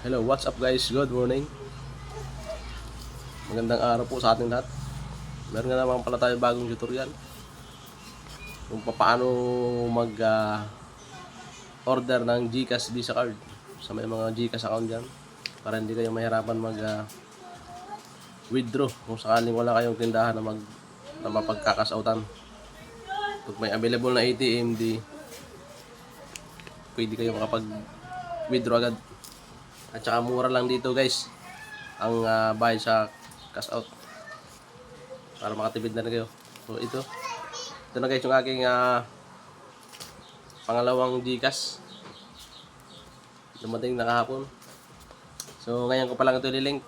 Hello, what's up guys? Good morning. Magandang araw po sa ating lahat. Meron nga naman pala tayo bagong tutorial kung paano order ng GCash Visa Card sa may mga GCash account dyan para hindi kayo mahirapan withdraw kung sakaling wala kayong tindahan na mapagkakasautan. Pag may available na ATM, pwede kayo makapag withdraw agad. At saka mura lang dito guys ang bayad sa cash out para makatipid na rin kayo. So ito na guys yung aking pangalawang GCash dumating na kahapon. So ngayon ko pa lang ito ililink.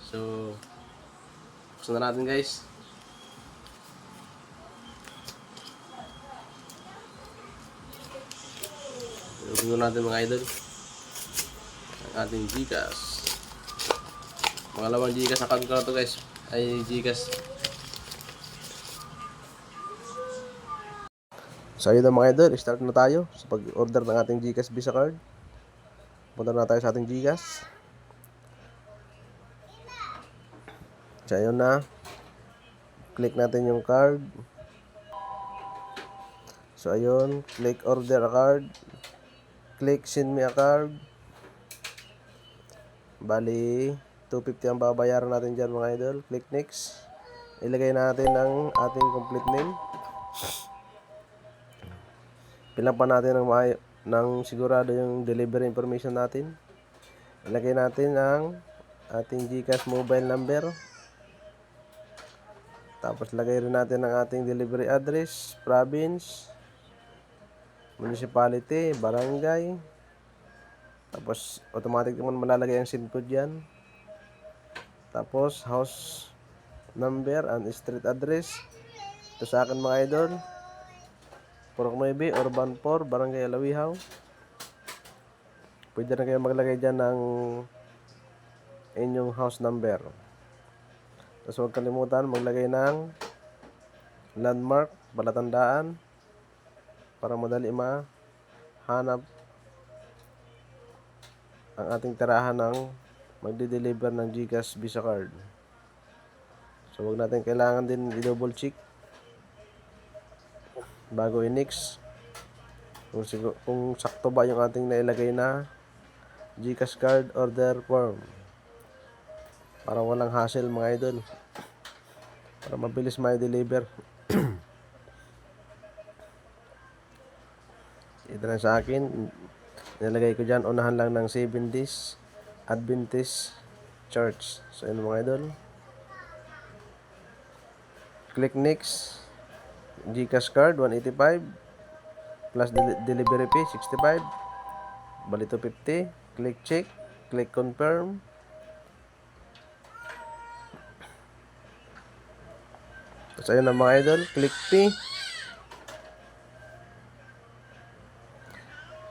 So buksan na natin guys. Tingnan natin mga idol ang ating GCash. Pangalawang GCash account ko na to guys. Ay GCash. So ayun na mga idol, start na tayo sa pag-order ng ating GCash Visa Card. Punta na tayo sa ating GCash. So ayun na. Click natin yung card. So ayun, click order a card. Click send me a card. Bali 250 ang babayaran natin dyan mga idol. Click next. Ilagay natin ang ating complete name. Pilang pa natin ng sigurado yung delivery information natin. Ilagay natin ang ating GCash mobile number. Tapos lagay rin natin ang ating delivery address, province, municipality, barangay. Tapos automatic naman malalagay ang SIM code dyan. Tapos house number and street address. Ito sa akin mga idol, Purok 9, Urban 4, Barangay Alawihaw. Pwede na kayo maglagay dyan ng inyong house number. Tapos huwag kalimutan maglagay ng landmark, palatandaan, para madali mahanap ang ating tirahan ng magde-deliver ng GCash Visa Card. So huwag natin kailangan din i-double check bago i-next kung sakto ba yung ating nailagay na GCash card order form, para walang hassle mga idol, para mabilis ma-deliver. Ito na sa akin, nilagay ko dyan unahan lang ng 7 days Adventist Church. So yun mga idol, click next. GCash card 185 plus delivery fee 65, bali 250. Click check, click confirm. So ayun na mga idol, click pay,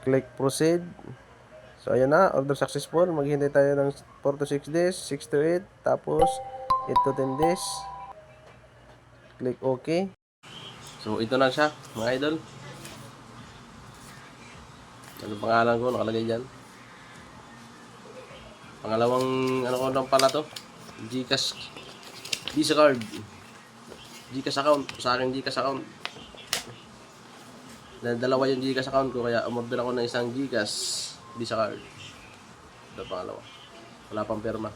click proceed. So ayun na, order successful. Maghihintay tayo ng 4 to 6 days, 6 to 8, tapos 8 to 10 days. Click OK. So ito na siya mga idol. Ano pangalan ko nakalagay dyan. Pangalawang ano ko lang pala to, GCash Visa Card, GCash account. Sa akin GCash account, dalawa yung GCash account ko, kaya umorder ako ng isang GCash Visa Card. Ito pangalawa, wala pang perma.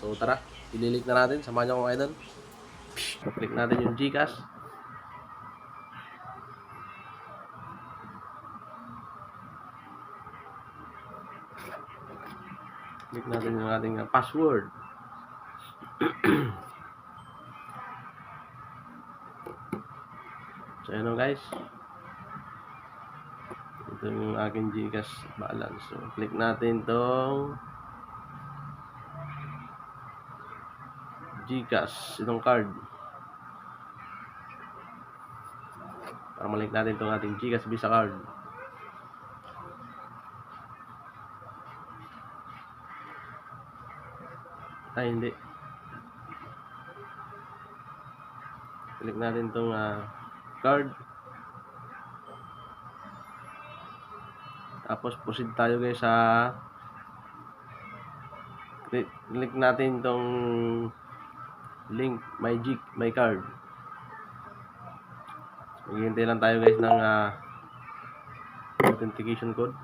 So tara, ililink na natin. Samahan nyo mga idol. Click natin yung GCash. Click natin yung ating password. So yun guys, ito yung aking GCash balance. So click natin tong GCash, itong card, para malink natin itong ating GCash Visa Card. Ay hindi, click natin itong card. Tapos proceed tayo guys sa click natin tong link my card. Maghihintay lang tayo guys ng authentication code.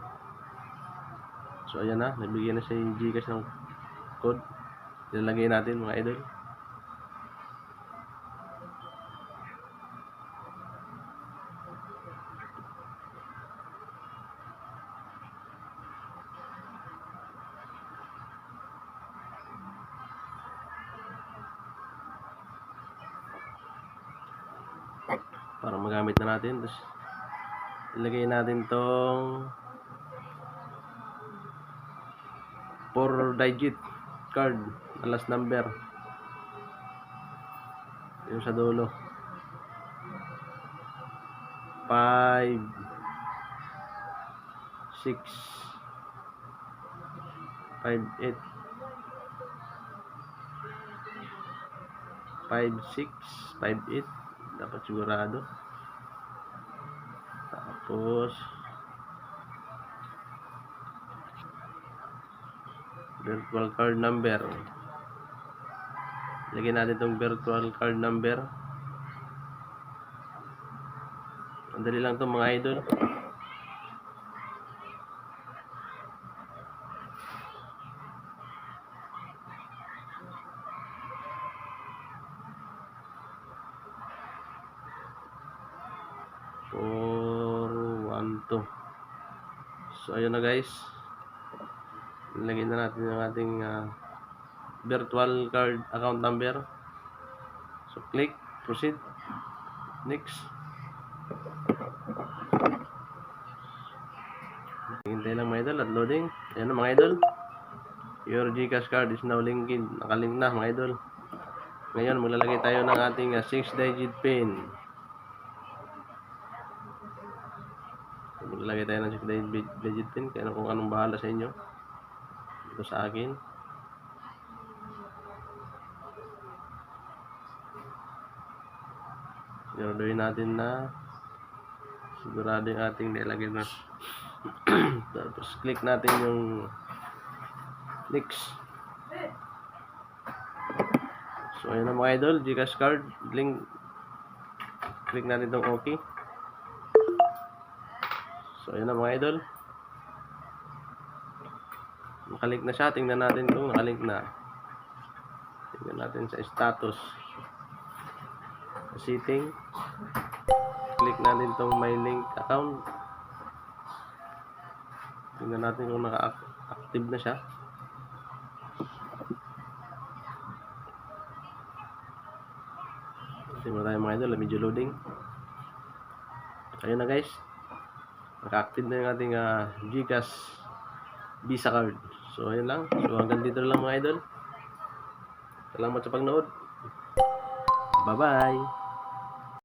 So ayan na, nabigyan na si Gcash ng code. Ilalagay natin mga idol. Para magamit na natin. Tapos ilagay natin tong 4-digit card na last number. Yung sa dulo. 5 6 5 8 5 6 5 8 dapat sigurado. Tapos virtual card number. Lagyan natin itong virtual card number. Andali lang itong mga idol. So ayun na guys, ilagay na natin yung ating virtual card account number. So click, proceed, next. Hintay lang mga idol at loading. Ayan na mga idol, your Gcash card is now linked. Nakalink na mga idol. Ngayon maglalagay tayo ng ating 6-digit pin. Maglalagay tayo ng 6-digit pin, kaya kung anong bahala sa inyo. Ito sa akin. Siguraduhin natin na sigurado yung ating nilagay na. Tapos click natin yung next. So ayun na mga idol, Gcash card link. Click natin itong OK. So ayun na mga idol, nakalink na siya. Tingnan natin kung nakalink na. Tingnan natin sa status, sa setting. Click natin itong my link account. Tingnan natin kung naka-active na siya. Tingnan tayo mga idol, medyo loading. Ayun na guys, naka-active na yung ating Gcash Visa card. So ayun lang. So hanggang dito lang mga idol. Salamat sa pagnood. Bye bye.